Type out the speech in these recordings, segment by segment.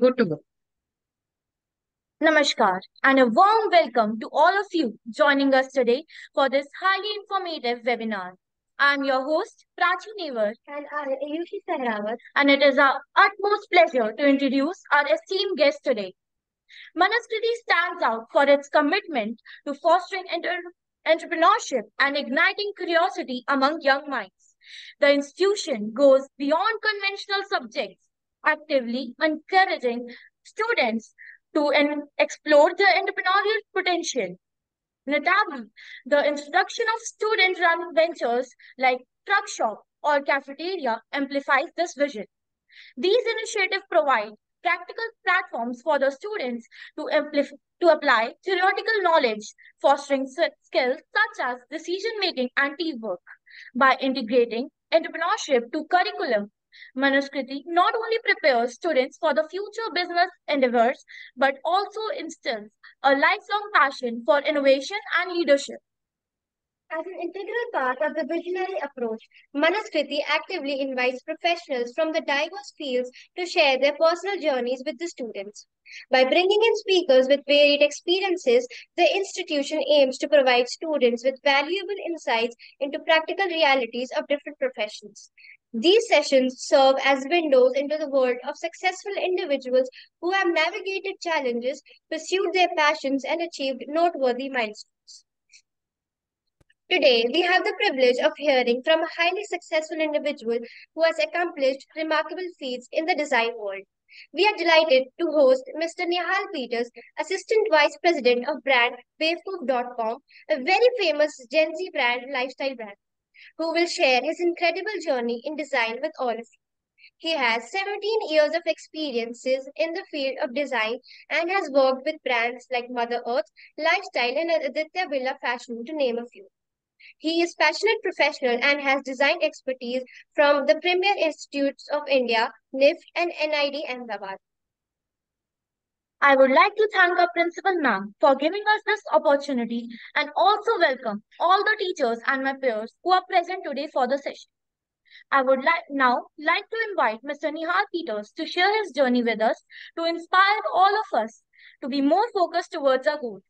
Good to go. Namaskar and a warm welcome to all of you joining us today for this highly informative webinar. I'm your host Prachi Nevar and I am Ayushi Sehrawat, and it is our utmost pleasure to introduce our esteemed guest today. Manaskriti stands out for its commitment to fostering entrepreneurship and igniting curiosity among young minds. The institution goes beyond conventional subjects, actively encouraging students to explore their entrepreneurial potential. Notably, the introduction of student run ventures like truck shop or cafeteria amplifies this vision. These initiatives provide practical platforms for the students to, to apply theoretical knowledge, fostering skills such as decision making and teamwork. By integrating entrepreneurship to curriculum, Manuskriti not only prepares students for the future business endeavors but also instills a lifelong passion for innovation and leadership. As an integral part of the visionary approach, Manaskriti actively invites professionals from the diverse fields to share their personal journeys with the students. By bringing in speakers with varied experiences, the institution aims to provide students with valuable insights into practical realities of different professions. These sessions serve as windows into the world of successful individuals who have navigated challenges, pursued their passions, and achieved noteworthy milestones. Today, we have the privilege of hearing from a highly successful individual who has accomplished remarkable feats in the design world. We are delighted to host Mr. Nihal Peters, Assistant Vice President of brand Waveful.com, a very famous Gen Z brand, lifestyle brand, who will share his incredible journey in design with all of you. He has 17 years of experiences in the field of design and has worked with brands like Mother Earth, Lifestyle, and Aditya Birla Fashion, to name a few. He is passionate professional and has design expertise from the premier institutes of India, NIFT and NID Ahmedabad. I would like to thank our principal ma'am for giving us this opportunity and also welcome all the teachers and my peers who are present today for the session. I would like to invite Mr. Nihal Peters to share his journey with us to inspire all of us to be more focused towards our goals.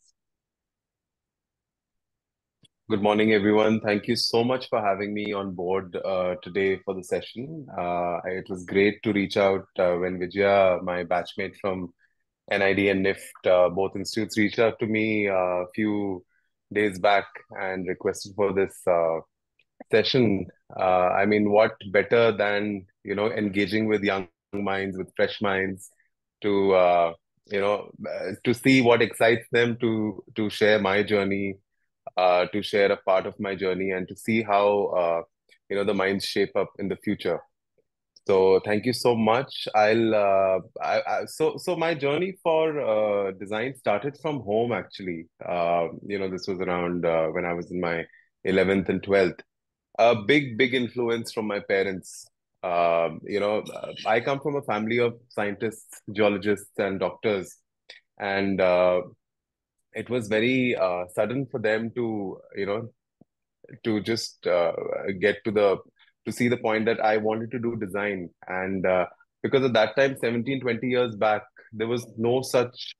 Good morning, everyone. Thank you so much for having me on board today for the session. It was great to reach out when Vijaya, my batchmate from NID and NIFT, both institutes, reached out to me a few days back and requested for this session. I mean, what better than, engaging with young minds, with fresh minds to, to see what excites them, to share my journey, to share a part of my journey and to see how the minds shape up in the future. So thank you so much. So my journey for design started from home actually. This was around when I was in my 11th and 12th. A big influence from my parents. I come from a family of scientists, geologists, and doctors, and it was very sudden for them to to just get to see the point that I wanted to do design. And because at that time, 17, 20 years back, there was no such,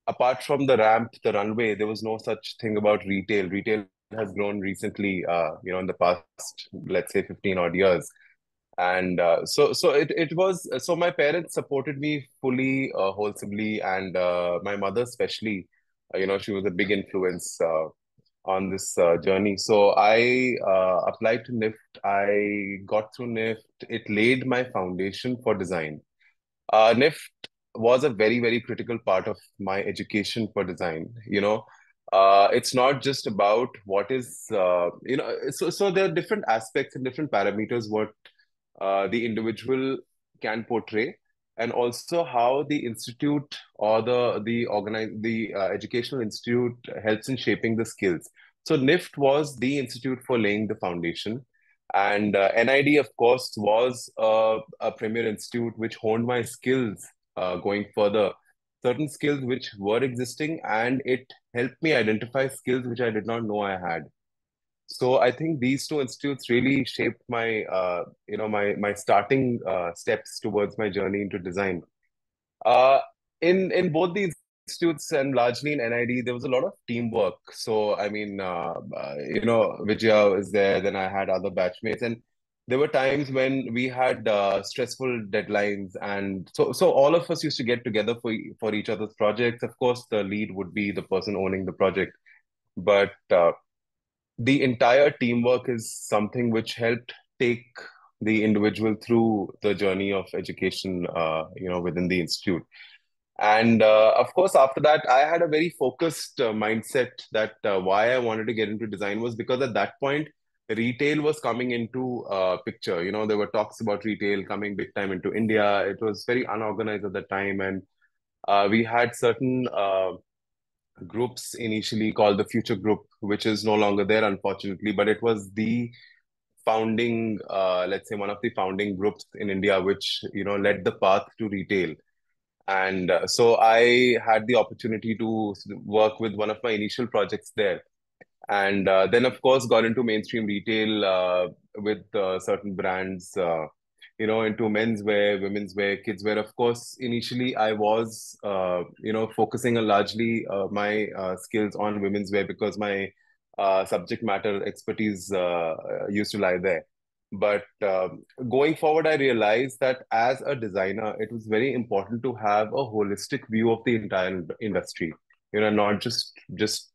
apart from the ramp, the runway, there was no such thing about retail. Retail has grown recently, in the past, let's say 15 odd years. And it was, so my parents supported me fully, wholesomely, and my mother especially, she was a big influence on this journey. So I applied to NIFT. I got through NIFT. It laid my foundation for design. NIFT was a very critical part of my education for design. It's not just about what is, so there are different aspects and different parameters what the individual can portray, and also how the institute or the educational institute helps in shaping the skills. So NIFT was the institute for laying the foundation, and NID, of course, was a premier institute which honed my skills going further, certain skills which were existing, and it helped me identify skills which I did not know I had. So I think these two institutes really shaped my, my starting steps towards my journey into design. Uh, in both the institutes and largely in NID, there was a lot of teamwork. So I mean, Vijaya is there. Then I had other batchmates, and there were times when we had stressful deadlines, and so all of us used to get together for each other's projects. Of course, the lead would be the person owning the project, but the entire teamwork is something which helped take the individual through the journey of education, within the institute. And of course, after that, I had a very focused mindset that why I wanted to get into design was because at that point, retail was coming into picture. You know, there were talks about retail coming big time into India. It was very unorganized at the time, and we had certain groups initially called the Future Group, which is no longer there, unfortunately. But it was the founding, let's say, one of the founding groups in India, which led the path to retail. And so I had the opportunity to work with one of my initial projects there. And then, of course, got into mainstream retail with certain brands, into men's wear, women's wear, kids wear. Of course, initially I was, focusing on largely my skills on women's wear because my subject matter expertise used to lie there. But going forward, I realized that as a designer, it was very important to have a holistic view of the entire industry. Not just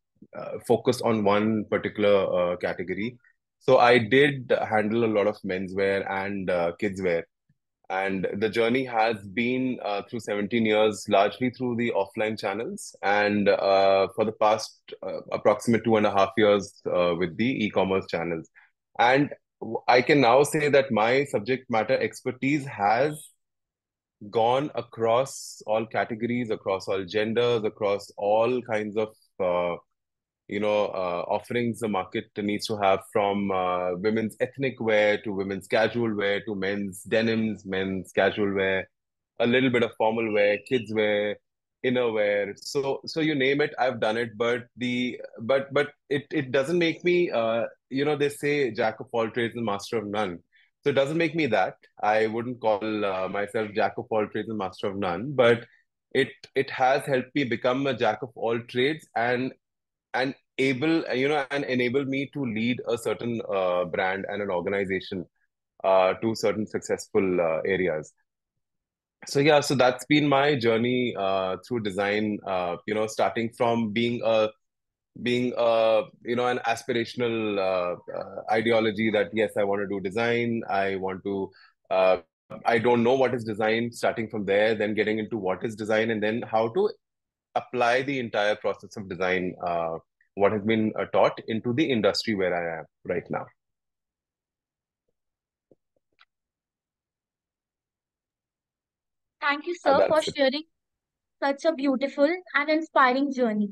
focused on one particular category. So I did handle a lot of menswear and kidswear. And the journey has been through 17 years, largely through the offline channels, and for the past approximate 2.5 years with the e-commerce channels. And I can now say that my subject matter expertise has gone across all categories, across all genders, across all kinds of offerings the market needs to have, from women's ethnic wear to women's casual wear to men's denims, men's casual wear, a little bit of formal wear, kids wear, inner wear. So you name it, I've done it. But it doesn't make me they say jack of all trades and master of none. So it doesn't make me that. I wouldn't call myself jack of all trades and master of none, but it has helped me become a jack of all trades and and enable me to lead a certain brand and an organization to certain successful areas. So yeah, so that's been my journey through design, starting from being an aspirational ideology that yes, I want to do design, I don't know what is design, starting from there, then getting into what is design, and then how to apply the entire process of design, what has been taught, into the industry where I am right now. Thank you, sir, for That's it. sharing such a beautiful and inspiring journey.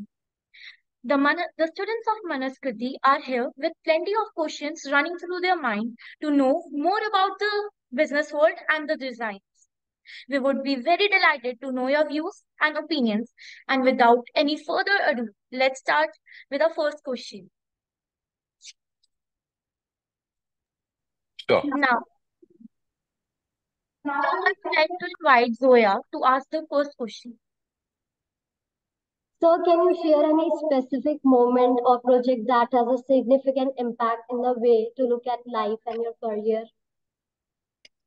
The students of Manaskriti are here with plenty of questions running through their mind to know more about the business world and the designs. We would be very delighted to know your views and opinions. And without any further ado, let's start with our first question. Sure. Now, I would like to invite Zoya to ask the first question. So, can you share any specific moment or project that has a significant impact in the way to look at life and your career?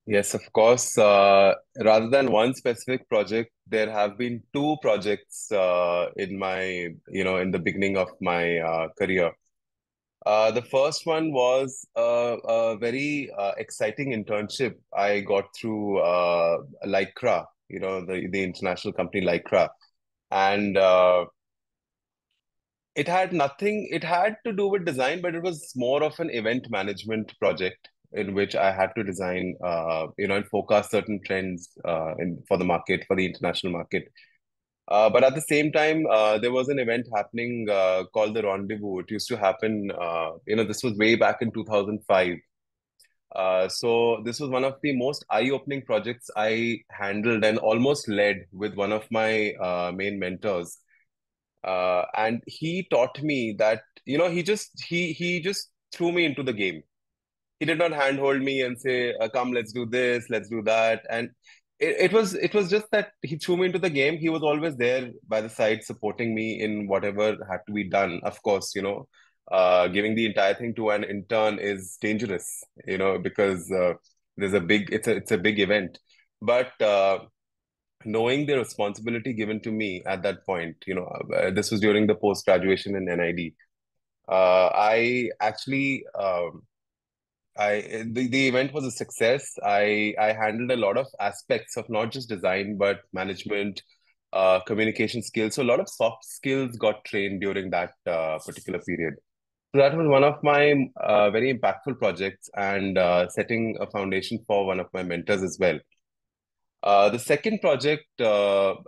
Yes, of course. Rather than one specific project, there have been two projects in the beginning of my career. The first one was a very exciting internship I got through Lycra, the international company Lycra. And it had to do with design, but it was more of an event management project in which I had to design, and forecast certain trends for the market, for the international market. But at the same time, there was an event happening called the Rendezvous. It used to happen, this was way back in 2005. So this was one of the most eye-opening projects I handled and almost led with one of my main mentors. And he taught me that, he just threw me into the game. He did not handhold me and say, come, let's do this, let's do that. And it was just that he threw me into the game. He was always there by the side, supporting me in whatever had to be done. Of course, giving the entire thing to an intern is dangerous, because it's a big event. But knowing the responsibility given to me at that point, this was during the post graduation in NID. I actually the event was a success. I handled a lot of aspects of not just design but management, communication skills. So a lot of soft skills got trained during that particular period. So that was one of my very impactful projects, and setting a foundation for one of my mentors as well. The second project,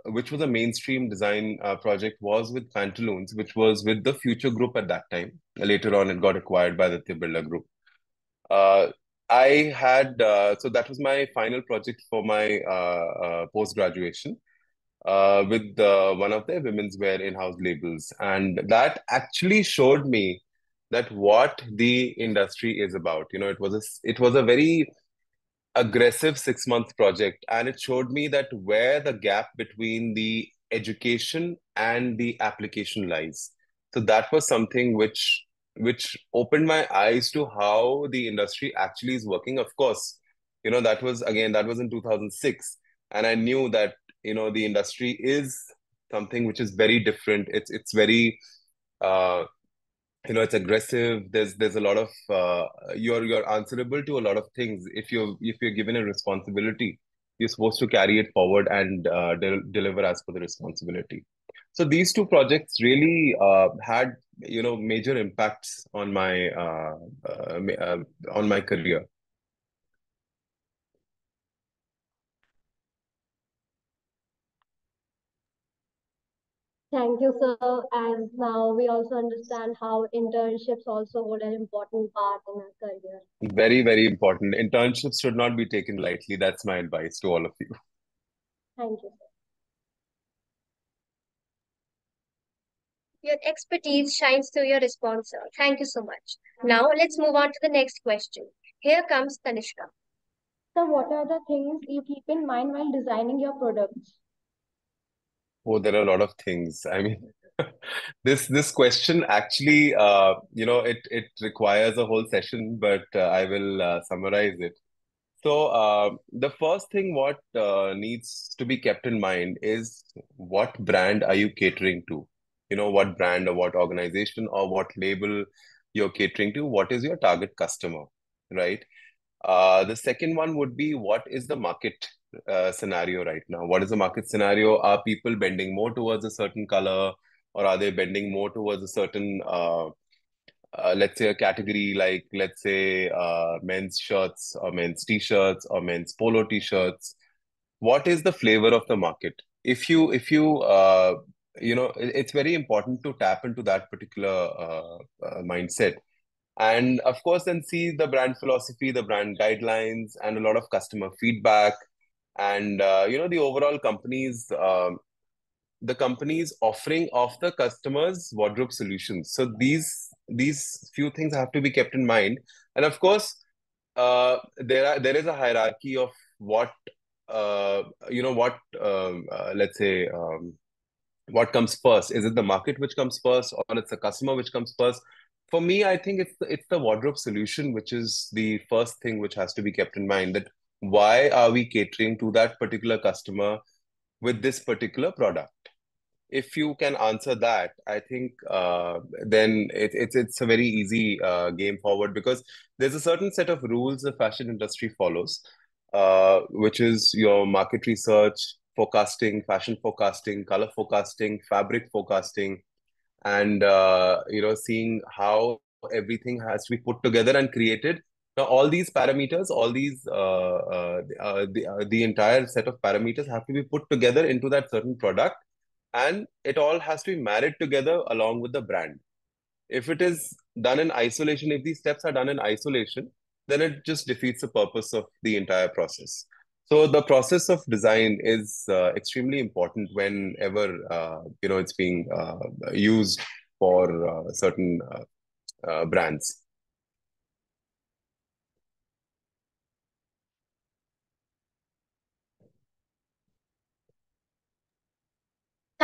which was a mainstream design project, was with Pantaloons, which was with the Future Group at that time. Later on, it got acquired by the Birla Group. Uh, so that was my final project for my post graduation, with one of the women's wear in-house labels. And that actually showed me that what the industry is about. It was a very aggressive 6 month project, and it showed me that where the gap between the education and the application lies. So that was something which opened my eyes to how the industry actually is working. Of course, that was in 2006, and I knew that the industry is something which is very different. It's very uh, it's aggressive. There's a lot of you're answerable to a lot of things. If you're given a responsibility, you're supposed to carry it forward and deliver as per the responsibility. So these two projects really had major impacts on my career. Thank you, sir. As now we also understand how internships also hold an important part in our career. Very, very important. Internships should not be taken lightly. That's my advice to all of you. Thank you, sir. Your expertise shines through your response, sir. Thank you so much. Now let's move on to the next question. Here comes Tanishka. So, what are the things you keep in mind while designing your products? Oh, there are a lot of things. I mean, this question actually, it requires a whole session, but I will summarize it. So, the first thing what needs to be kept in mind is, what brand are you catering to? What brand or what organization or what label you're catering to? What is your target customer, right? The second one would be, what is the market scenario right now? What is the market scenario? Are people bending more towards a certain color, or are they bending more towards a certain, let's say, a category, like, let's say, men's shirts or men's t-shirts or men's polo t-shirts? What is the flavor of the market? It's very important to tap into that particular mindset, and of course then see the brand philosophy, the brand guidelines, and a lot of customer feedback, and the overall company's offering of the customers wardrobe solutions. So these few things have to be kept in mind. And of course, there is a hierarchy of what let's say, what comes first. Is it the market which comes first, or it's the customer which comes first? For me, I think it's the wardrobe solution which is the first thing which has to be kept in mind, that why are we catering to that particular customer with this particular product? If you can answer that, I think then it's a very easy game forward, because there's a certain set of rules the fashion industry follows, which is your market research, forecasting, fashion forecasting, color forecasting, fabric forecasting, and seeing how everything has to be put together and created. Now, all these parameters, all these the entire set of parameters have to be put together into that certain product, and it all has to be married together along with the brand. If it is done in isolation, if these steps are done in isolation, then it just defeats the purpose of the entire process. So the process of design is extremely important whenever it's being used for certain brands.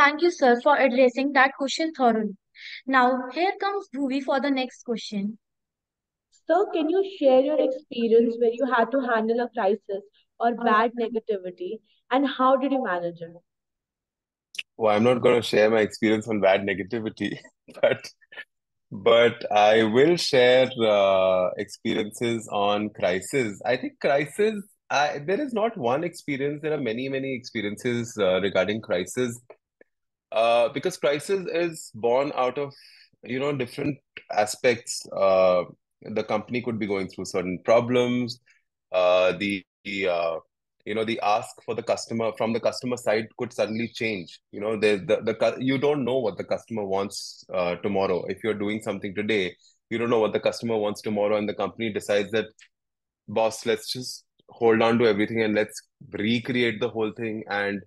Thank you, sir, for addressing that question thoroughly. Now, here comes Bhuvi for the next question. Sir, can you share your experience where you had to handle a crisis or bad negativity and how did you manage it? Well, I'm not going to share my experience on bad negativity, but I will share experiences on crisis. I think crisis, there is not one experience. There are many experiences regarding crisis. Because crisis is born out of, different aspects. The company could be going through certain problems. The ask for the customer from the customer side could suddenly change. You don't know what the customer wants tomorrow. If you're doing something today, you don't know what the customer wants tomorrow, and the company decides that, boss, let's just hold on to everything and let's recreate the whole thing and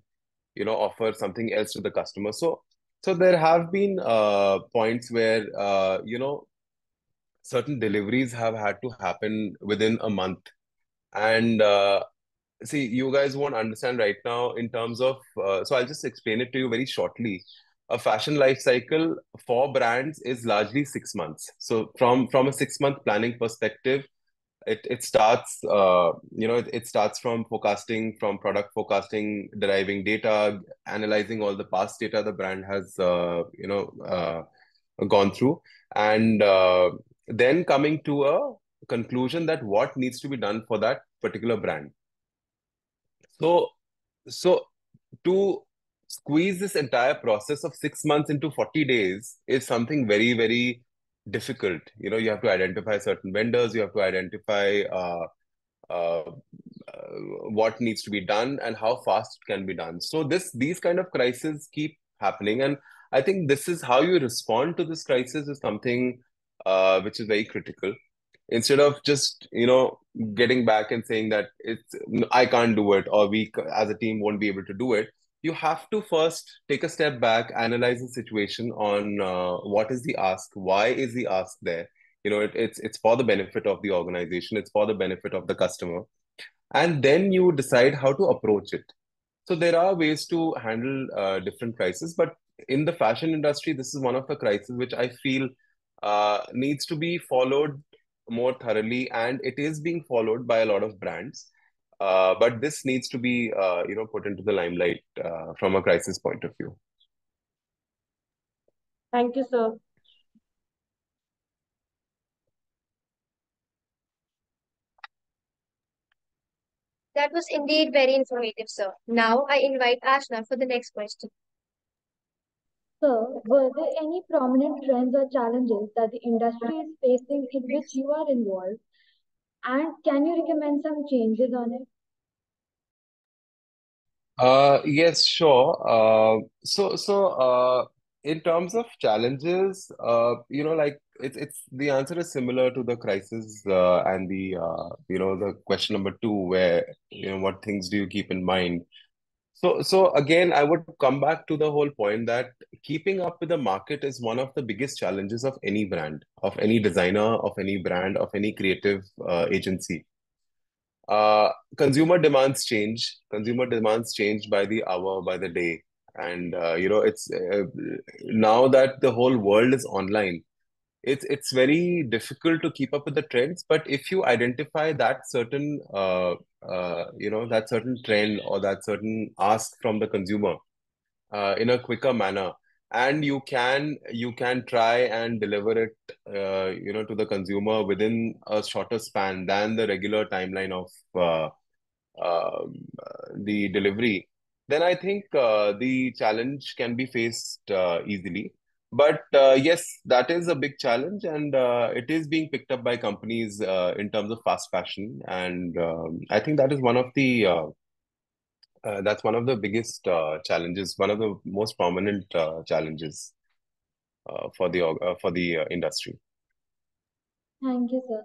offer something else to the customer. So there have been points where certain deliveries have had to happen within a month. And see, you guys won't understand right now in terms of, so I'll just explain it to you very shortly. A fashion life cycle for brands is largely 6 months. So from a 6 month planning perspective, it starts, it starts from forecasting, from product forecasting, deriving data, analyzing all the past data the brand has gone through, and then coming to a conclusion that what needs to be done for that particular brand. So so to squeeze this entire process of 6 months into 40 days is something very difficult. You have to identify certain vendors, you have to identify uh, what needs to be done and how fast it can be done. So these kind of crises keep happening, and I think this is how you respond to this crisis is something which is very critical. Instead of just getting back and saying that I can't do it, or we as a team won't be able to do it, you have to first take a step back, analyze the situation on what is the ask, why is the ask there. It's for the benefit of the organization, it's for the benefit of the customer, and then you decide how to approach it. So there are ways to handle different crises, but in the fashion industry, this is one of the crises which I feel needs to be followed more thoroughly, and it is being followed by a lot of brands. But this needs to be, put into the limelight from a crisis point of view. Thank you, sir. That was indeed very informative, sir. Now I invite Ashna for the next question. Sir, were there any prominent trends or challenges that the industry is facing in which you are involved? And can you recommend some changes on it? Yes, sure. In terms of challenges, like it's the answer is similar to the crisis and the the question number two, where what things do you keep in mind? So again, I would come back to the whole point that keeping up with the market is one of the biggest challenges of any brand, of any designer, of any brand, of any creative agency. Consumer demands change by the hour, by the day, and it's now that the whole world is online, it's very difficult to keep up with the trends. But if you identify that certain that certain trend or that certain ask from the consumer in a quicker manner, and you can try and deliver it to the consumer within a shorter span than the regular timeline of uh, the delivery, then I think the challenge can be faced easily. But yes, that is a big challenge, and it is being picked up by companies in terms of fast fashion, and I think that's one of the biggest challenges, one of the most prominent challenges for the industry. Thank you, sir.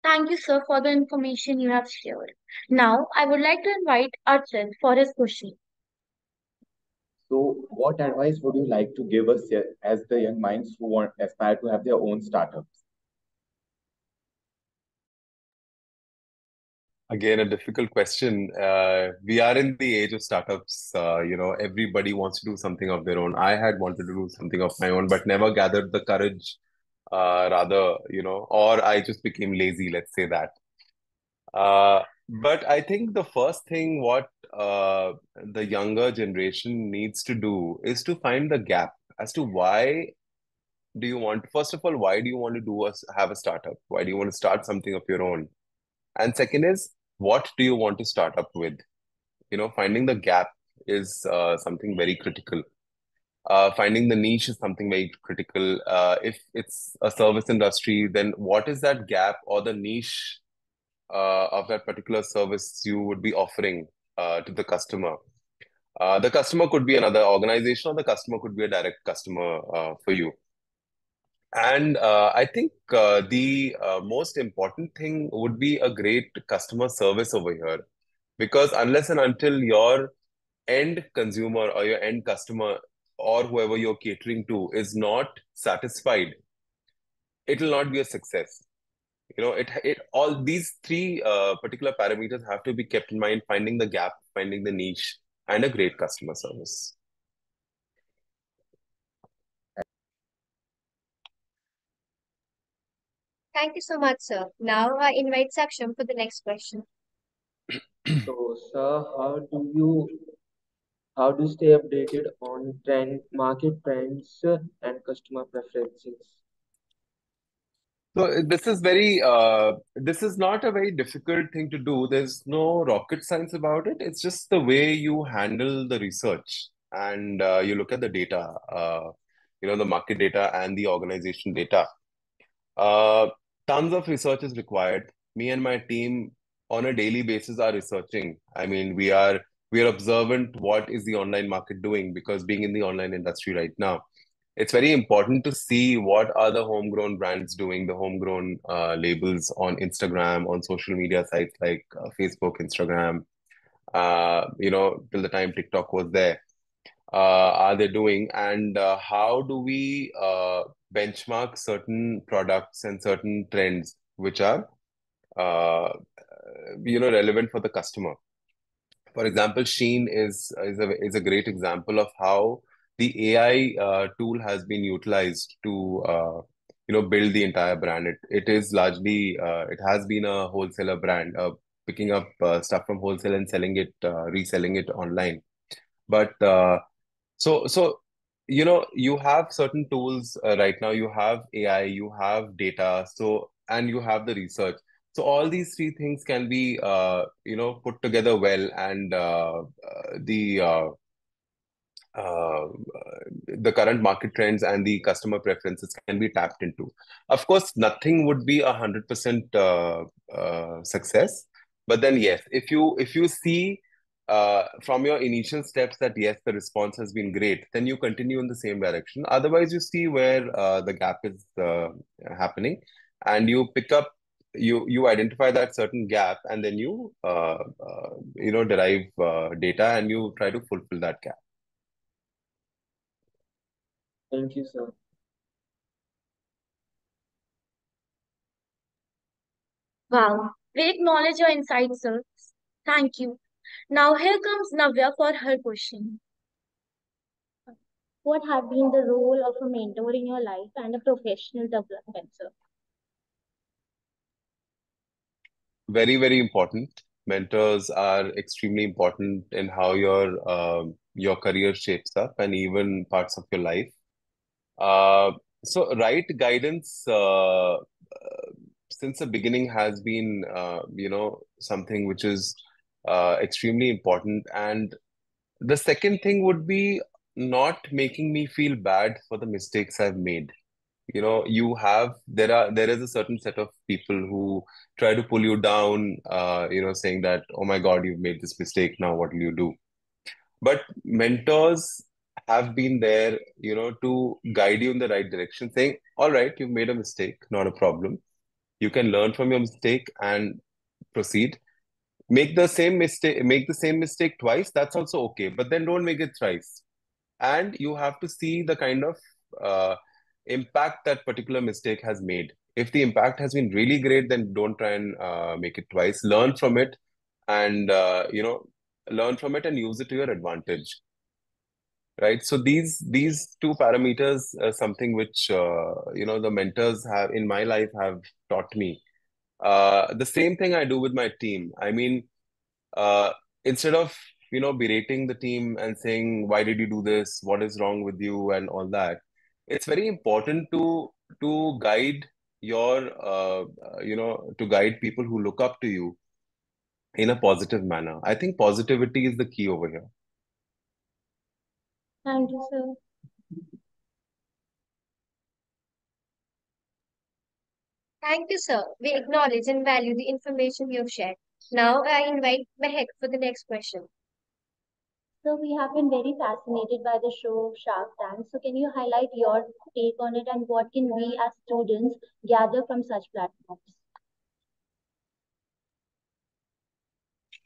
Thank you, sir, for the information you have shared. Now, I would like to invite Archit for his question. So, what advice would you like to give us as the young minds who want aspire to have their own startups? Again, a difficult question. We are in the age of startups. Everybody wants to do something of their own. I had wanted to do something of my own, but never gathered the courage, or I just became lazy, let's say that. But I think the first thing what the younger generation needs to do is to find the gap as to why do you want, first of all, why do you want to have a startup? Why do you want to start something of your own? And second is, what do you want to start up with? Finding the gap is something very critical. Finding the niche is something very critical. If it's a service industry, then what is that gap or the niche of that particular service you would be offering to the customer? The customer could be another organization, or the customer could be a direct customer for you. And I think the most important thing would be a great customer service over here. Because unless and until your end consumer or your end customer or whoever you're catering to is not satisfied, it will not be a success. It all these three particular parameters have to be kept in mind: finding the gap, finding the niche, and a great customer service. Thank you so much, sir. Now I invite Saksham for the next question. So, sir, how do you stay updated on market trends and customer preferences? So this is not a very difficult thing to do. There's no rocket science about it. It's just the way you handle the research and you look at the data, the market data and the organization data. Uh, Tons of research is required. Me and my team on a daily basis are researching. I mean, we are observant what is the online market doing, because being in the online industry right now, it's very important to see what are the homegrown brands doing, the homegrown labels on Instagram, on social media sites like Facebook, Instagram, till the time TikTok was there. Are they doing, and how do we benchmark certain products and certain trends which are relevant for the customer? For example, Sheen is a great example of how the AI tool has been utilized to build the entire brand. It is largely it has been a wholesaler brand, picking up stuff from wholesale and selling it, reselling it online. But so you have certain tools right now. You have AI, you have data, and you have the research. So all these three things can be put together well, and uh, the current market trends and the customer preferences can be tapped into. Of course, nothing would be 100% success, but then yes, if you see from your initial steps that yes, the response has been great, then you continue in the same direction. Otherwise, you see where the gap is happening, and you pick up. You identify that certain gap, and then you derive data, and you try to fulfill that gap. Thank you, sir. Wow, we acknowledge your insights, sir. Thank you. Now here comes Navya for her question. What have been the role of a mentor in your life and a professional development, sir? Very, very important. Mentors are extremely important in how your career shapes up, and even parts of your life. So right guidance since the beginning has been something which is extremely important. And the second thing would be not making me feel bad for the mistakes I've made. There is a certain set of people who try to pull you down, saying that, oh my God, you've made this mistake, now what will you do? But mentors have been there, to guide you in the right direction, saying, all right, you've made a mistake, not a problem. You can learn from your mistake and proceed. Make the same mistake twice, that's also okay, but then don't make it thrice. And you have to see the kind of uh, impact that particular mistake has made If the impact has been really great, then don't try and make it twice. Learn from it, and learn from it and use it to your advantage, right? So these two parameters are something which the mentors have in my life have taught me. The same thing I do with my team. I mean, uh, instead of berating the team and saying, why did you do this, what is wrong with you, and all that, it's very important to guide your to guide people who look up to you in a positive manner. I think positivity is the key over here. Thank you, sir. Thank you, sir. We acknowledge and value the information you've shared. Now I invite Mehek for the next question. So we have been very fascinated by the show Shark Tank. So can you highlight your take on it and what can we as students gather from such platforms?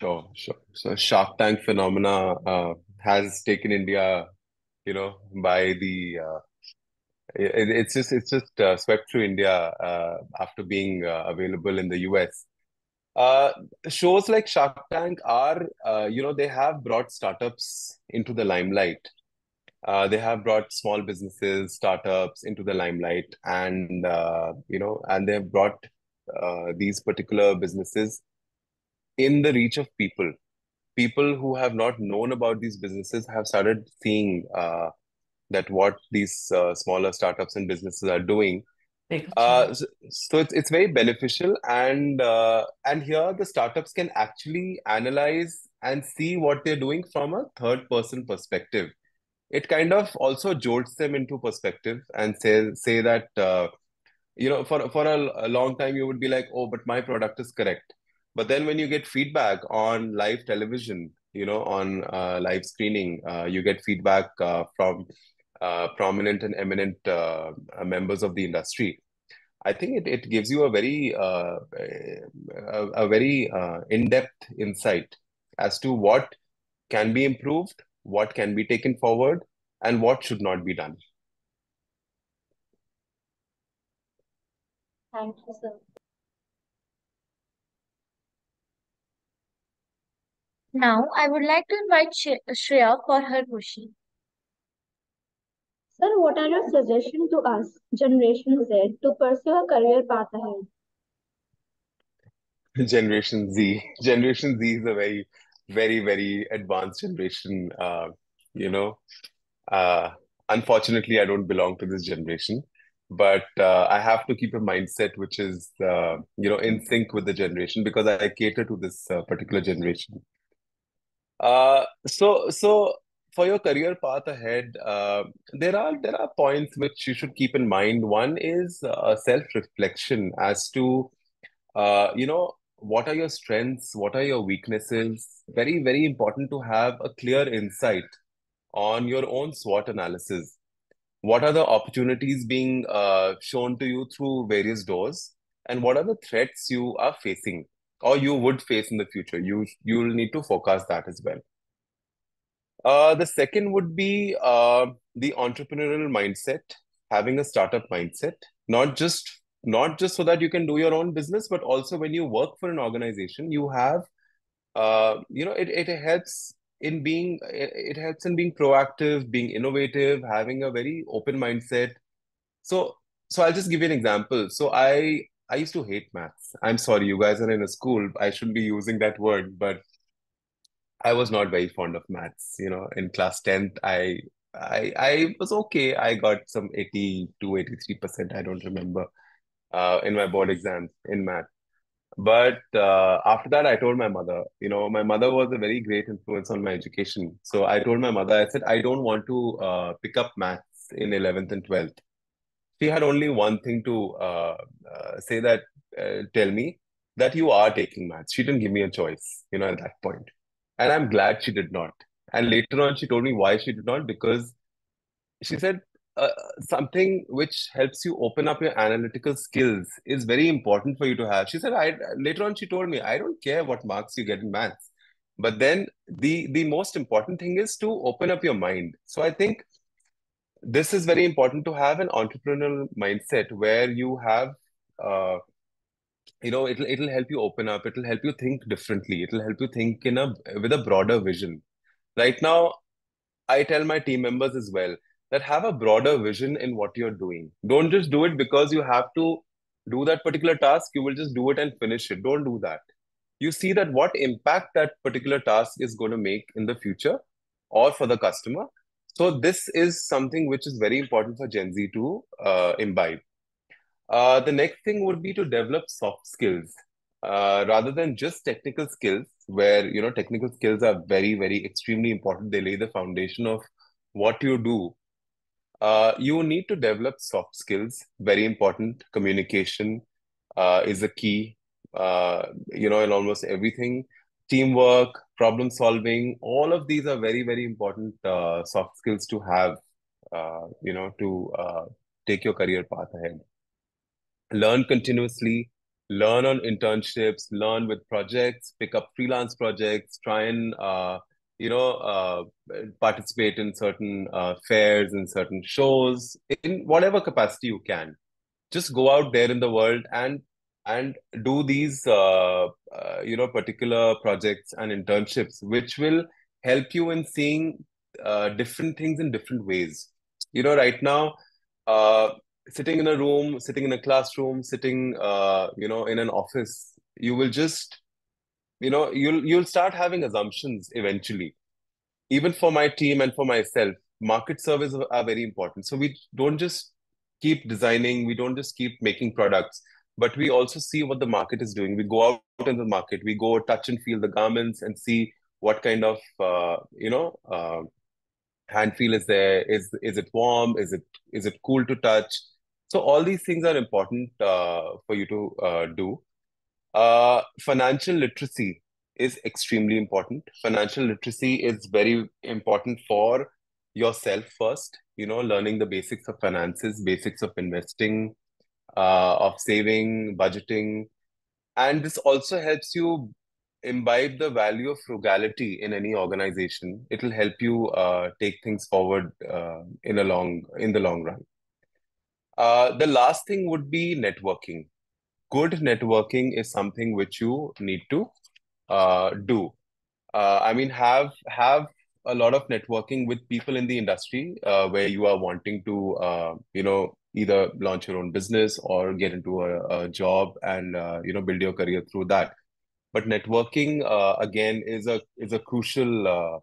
Sure. So Shark Tank phenomena has taken India, by the it's just swept through India after being available in the US. Uh, Shows like Shark Tank are, they have brought startups into the limelight. They have brought small businesses, startups into the limelight, and they have brought these particular businesses in the reach of people. People who have not known about these businesses have started seeing that what these smaller startups and businesses are doing. So it's very beneficial, and here the startups can actually analyze and see what they're doing from a third person perspective. It kind of also jolts them into perspective and say that for a long time you would be like, oh, but my product is correct. But then when you get feedback on live television, on live screening, you get feedback from prominent and eminent members of the industry. I think it gives you a very in-depth insight as to what can be improved, what can be taken forward, and what should not be done. Thank you, sir. Now I would like to invite Shreya for her question. Sir, what are your suggestions to us, Generation Z, to pursue a career path ahead? Generation Z. Generation Z is a very, very, very advanced generation. You know, uh, Unfortunately, I don't belong to this generation, but I have to keep a mindset which is, in sync with the generation because I cater to this particular generation. So for your career path ahead, there are points which you should keep in mind. One is self-reflection as to what are your strengths, what are your weaknesses. Very, very important to have a clear insight on your own SWOT analysis. What are the opportunities being shown to you through various doors, and what are the threats you are facing or you would face in the future? You'll need to forecast that as well. The second would be the entrepreneurial mindset, having a startup mindset, not just so that you can do your own business, but also when you work for an organization, you have it helps in being proactive, being innovative, having a very open mindset. So so I'll just give you an example. So I used to hate maths. I'm sorry, you guys are in a school. I shouldn't be using that word, but I was not very fond of maths. In class 10th, I was okay. I got some 82, 83%, I don't remember, in my board exams in math. But after that, I told my mother, my mother was a very great influence on my education. So I told my mother, I said, I don't want to pick up maths in 11th and 12th. She had only one thing to say that, tell me that you are taking maths. She didn't give me a choice, at that point. And I'm glad she did not. And later on, she told me why she did not, because she said something which helps you open up your analytical skills is very important for you to have. She said, later on, she told me, I don't care what marks you get in maths. But then the most important thing is to open up your mind. So I think this is very important to have an entrepreneurial mindset where you have it'll help you open up. It'll help you think differently. It'll help you think with a broader vision. Right now, I tell my team members as well that have a broader vision in what you're doing. Don't just do it because you have to do that particular task. You will just do it and finish it. Don't do that. You see that what impact that particular task is going to make in the future or for the customer. So this is something which is very important for Gen Z to imbibe. The next thing would be to develop soft skills rather than just technical skills, where technical skills are very, very extremely important. They lay the foundation of what you do. You need to develop soft skills, very important. Communication is a key, in almost everything. Teamwork, problem solving, all of these are very, very important soft skills to have, to take your career path ahead. Learn continuously, learn on internships, learn with projects, pick up freelance projects, try and participate in certain fairs and certain shows in whatever capacity you can. Just go out there in the world and do these particular projects and internships, which will help you in seeing different things in different ways. Right now, uh, sitting in a room, sitting in a classroom, sitting in an office, you will just you'll start having assumptions eventually. Even for my team and for myself, market surveys are very important. So we don't just keep designing, we don't just keep making products, but we also see what the market is doing. We go out in the market, we go touch and feel the garments and see what kind of hand feel is there. Is it warm? Is it cool to touch? So all these things are important for you to do. Financial literacy is extremely important. Financial literacy is very important for yourself first, learning the basics of finances, basics of investing, of saving, budgeting. And this also helps you imbibe the value of frugality in any organization. It'll help you take things forward in the long run. The last thing would be networking. Good networking is something which you need to do. I mean, have a lot of networking with people in the industry where you are wanting to, either launch your own business or get into a job and build your career through that. But networking again is a crucial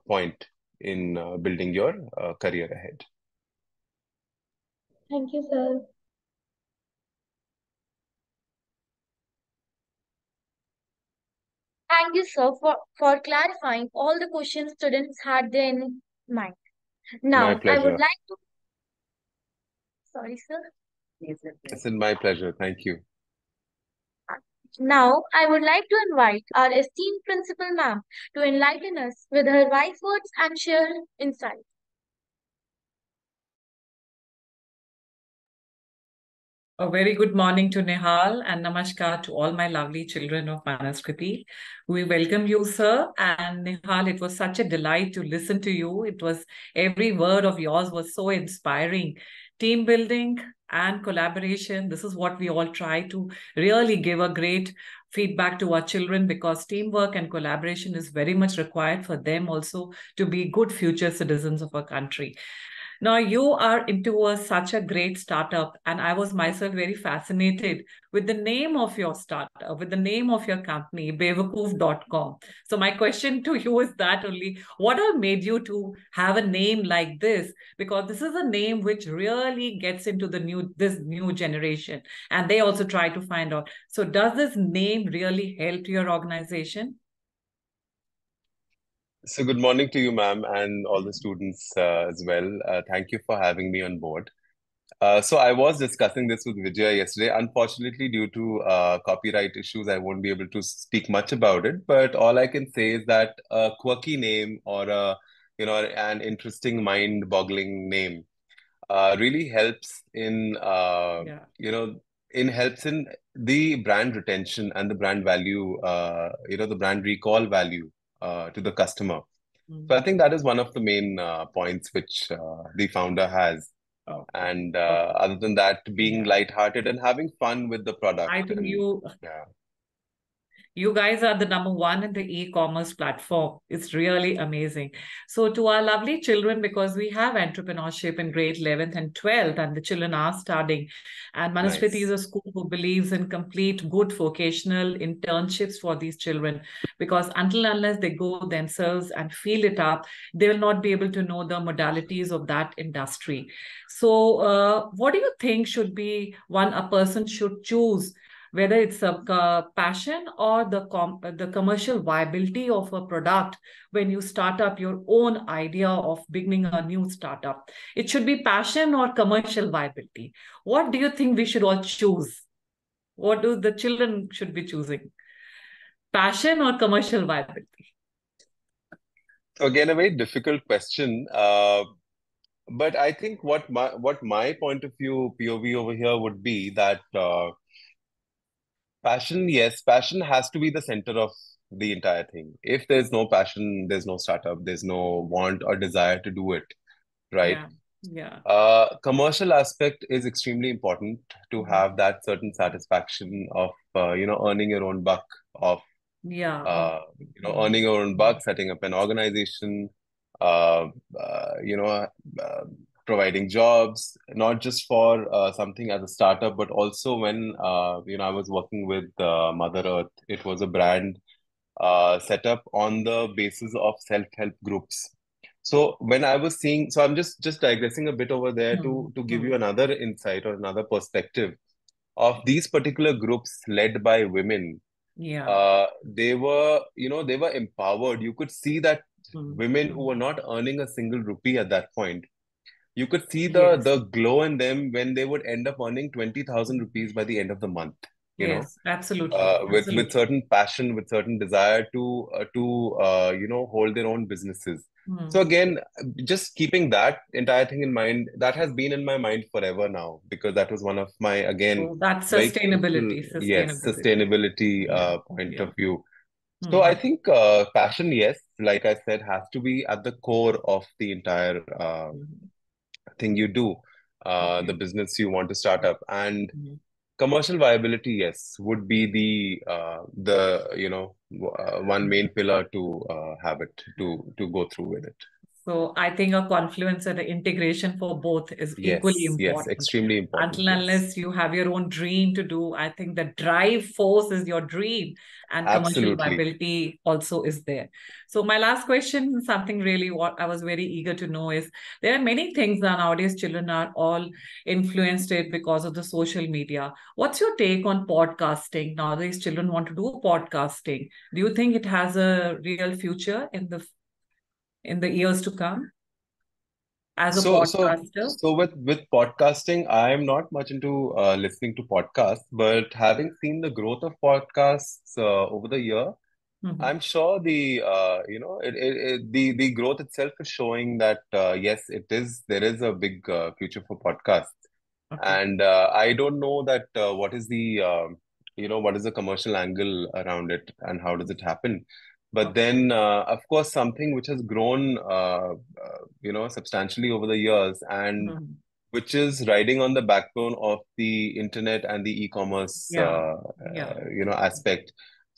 point in building your career ahead. Thank you, sir. Thank you, sir, for clarifying all the questions students had there in mind. My Now, I would pleasure. like to, sorry, sir. It's in my pleasure. Thank you. Now, I would like to invite our esteemed principal ma'am to enlighten us with her wise words and share insights. A very good morning to Nihal and namaskar to all my lovely children of Manaskriti. We welcome you, sir. And Nihal, it was such a delight to listen to you. It was every word of yours was so inspiring. Team building and collaboration. This is what we all try to really give a great feedback to our children, because teamwork and collaboration is very much required for them also to be good future citizens of our country. Now, you are into such a great startup, and I was myself very fascinated with the name of your startup, with the name of your company, Bewakoof.com. So, my question to you is that only, what all made you to have a name like this? Because this is a name which really gets into this new generation, and they also try to find out. So, does this name really help your organization? So good morning to you, ma'am, and all the students as well. Thank you for having me on board. So I was discussing this with Vijay yesterday. Unfortunately, due to copyright issues, I won't be able to speak much about it. But all I can say is that a quirky name or an interesting, mind-boggling name really helps in Yeah. helps in the brand retention and the brand value, the brand recall value to the customer. So I think that is one of the main points which the founder has. Oh, And okay. other than that, being Yeah. lighthearted and having fun with the product. I think And you yeah, You guys are the number one in the e-commerce platform. It's really amazing. So, to our lovely children, because we have entrepreneurship in grade 11th and 12th, and the children are studying, and Manuskriti is nice. a school who believes in complete good vocational internships for these children, because until unless they go themselves and feel it up, they will not be able to know the modalities of that industry. So, what do you think should be one a person should choose, whether it's a passion or the commercial viability of a product when you start up your own idea of beginning a new startup? It should be passion or commercial viability. What do you think we should all choose? What do the children should be choosing? Passion or commercial viability? So again, a very difficult question. But I think what my point of view, POV over here would be that passion, yes, passion has to be the center of the entire thing. If there's no passion, there's no startup, there's no want or desire to do it, right? Yeah, yeah, Commercial aspect is extremely important to have that certain satisfaction of earning your own buck, of yeah. Oh, earning mm, your own mm, buck, setting up an organization, uh, you know, uh, providing jobs, not just for something as a startup, but also when I was working with Mother Earth. It was a brand set up on the basis of self-help groups. So when I was seeing, so I'm just digressing a bit over there mm, to give you mm. another insight or another perspective of these particular groups led by women. Yeah. They were empowered. You could see that Mm, women who mm. were not earning a single rupee at that point, you could see Yes. the glow in them when they would end up earning 20,000 Mm. rupees by the end of the month, you know, Yes, absolutely. with Absolutely. certain passion, with certain desire to hold their own businesses. So Mm. again, just keeping that entire thing in mind, that has been in my mind forever now, because that was one of my, again, So that's very crucial, sustainability, yes, sustainability. sustainability Yeah, point yeah. of view. So I Hmm. think passion, yes, like I said, has to be at the core of the entire Mhm. thing you do, the Okay. business you want to start up. And Mhm. commercial viability, yes, would be the one main pillar to have it to go through with it. So I think a confluence and an integration for both is equally Yes, yes, important. extremely important. Until Yes, unless you have your own dream to do, I think the drive force is your dream, and commercial absolutely. viability also is there. So my last question, something really what I was very eager to know is, there are many things that nowadays children are all influenced it because of the social media. What's your take on podcasting? Nowadays children want to do podcasting. Do you think it has a real future in the years to come as a So, so, podcaster? so with podcasting, I am not much into listening to podcasts, but having seen the growth of podcasts over the year, Mhm. I'm sure the growth itself is showing that yes, there is a big future for podcasts. Okay. And I don't know that what is what is the commercial angle around it and how does it happen. But Okay. then, of course, something which has grown, substantially over the years, and Mhm. which is riding on the backbone of the internet and the e-commerce, Yeah. Yeah. aspect.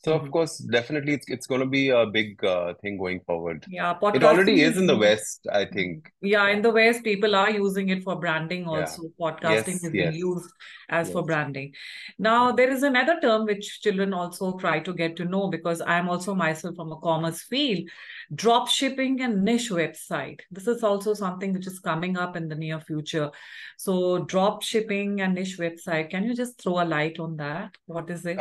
So, of Mhm. course, definitely, it's going to be a big thing going forward. Yeah, It already podcasting is is in the West, I think. yeah, in Yeah, the West, people are using it for branding yeah. also. Podcasting Yes, is being yes, used as for yes. branding. Now, Yeah. there is another term which children also try to get to know, because I am also myself from a commerce field, drop shipping and niche website. This is also something which is coming up in the near future. So, drop shipping and niche website, can you just throw a light on that? What is it?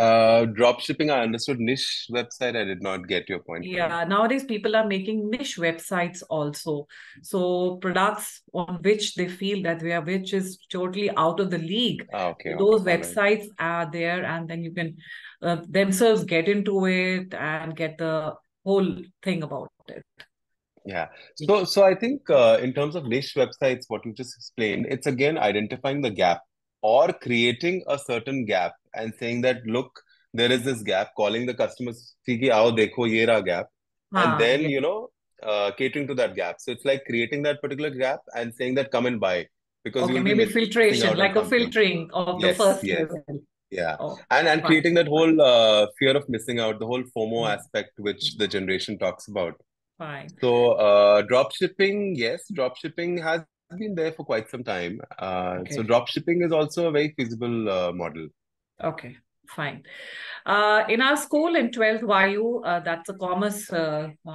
Drop shipping, I understood. Niche website, I did not get your point well. Yeah, nowadays people are making niche websites also. So products on which they feel that we are, which is totally out of the league. Ah, okay, So okay, those all right. websites are there, and then you can themselves get into it and get the whole thing about it. Yeah. So I think in terms of niche websites, what you just explained, it's again identifying the gap or creating a certain gap and saying that, look, there is this gap, calling the customers, "See ki aao dekho ye raha gap," and Ah, then yeah. catering to that gap. So it's like creating that particular gap and saying that come and buy. because Okay, you'll be maybe missing out filtration, on like a something. filtering of the Yes, first yes. level. Yeah. Oh, And fine. creating that whole fear of missing out, the whole FOMO Mm, aspect which the generation talks about. fine. So drop shipping, yes, drop shipping has been there for quite some time. So Okay. drop shipping is also a very feasible model. Okay, fine. In our school in 12th YU, that's a commerce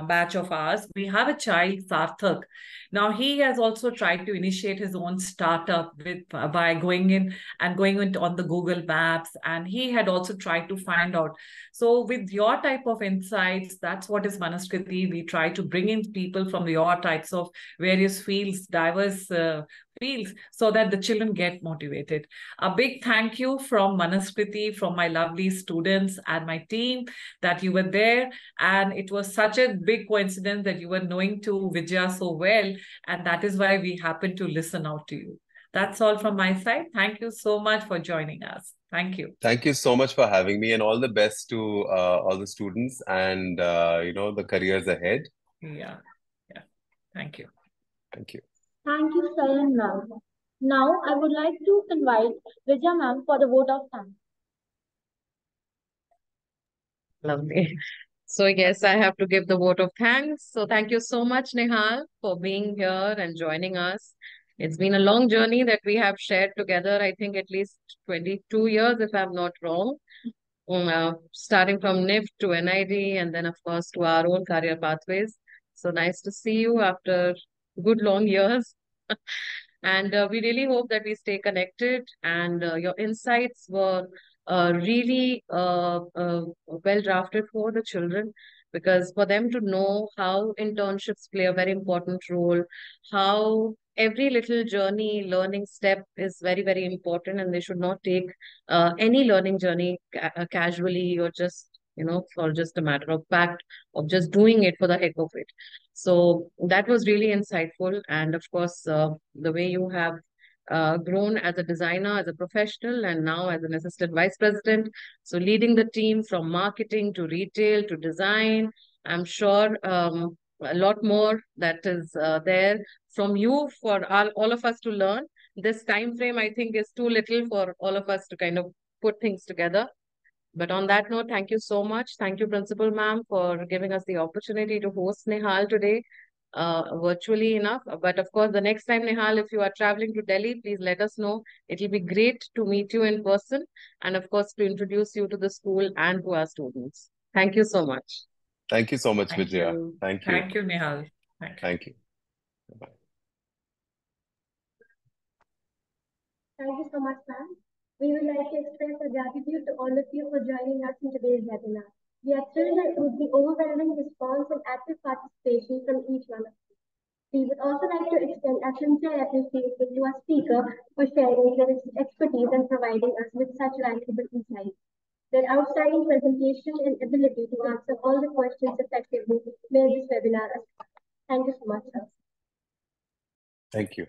batch of ours, we have a child, Sarthak. Now, he has also tried to initiate his own startup with by going into on the Google Maps, and he had also tried to find out. So, with your type of insights, that's what is Manaskriti. We try to bring in people from your types of various fields, diverse fields, so that the children get motivated. A big thank you from Manaskriti, from my lovely students and my team that you were there. And it was such a big coincidence that you were knowing to Vijaya so well. And that is why we happened to listen out to you. That's all from my side. Thank you so much for joining us. Thank you. Thank you so much for having me, and all the best to all the students and the careers ahead. Yeah. Yeah. Thank you. Thank you. Thank you, sir and ma'am. Now, I would like to invite Vijay ma'am for the vote of thanks. Lovely. So, yes, I have to give the vote of thanks. So, thank you so much, Nihal, for being here and joining us. It's been a long journey that we have shared together, I think at least 22 years, if I'm not wrong. Starting from NIFT to NID and then, of course, to our own career pathways. So, nice to see you after good long years. And we really hope that we stay connected. And your insights were really well drafted for the children, because for them to know how internships play a very important role, how every little journey, learning step is very, very important, and they should not take any learning journey casually or just, for just a matter of fact of just doing it for the heck of it. So that was really insightful. And of course, the way you have grown as a designer, as a professional, and now as an assistant vice president. So leading the team from marketing to retail to design, I'm sure a lot more that is there from you for all of us to learn. This time frame, I think, is too little for all of us to kind of put things together. But on that note, thank you so much. Thank you, Principal Ma'am, for giving us the opportunity to host Nihal today, virtually enough. But of course, the next time, Nihal, if you are traveling to Delhi, please let us know. It will be great to meet you in person and, of course, to introduce you to the school and to our students. Thank you so much. Thank you so much, Thank Vijaya. you. Thank you. Thank you, Nihal. Thank you. Thank you. Bye. Thank you so much, ma'am. We would like to express our gratitude to all of you for joining us in today's webinar. We are thrilled with the overwhelming response and active participation from each one of you. We would also like to extend our sincere appreciation to our speaker for sharing their expertise and providing us with such valuable insights. Their outstanding presentation and ability to answer all the questions effectively made this webinar a success. Thank you so much, sir. Thank you.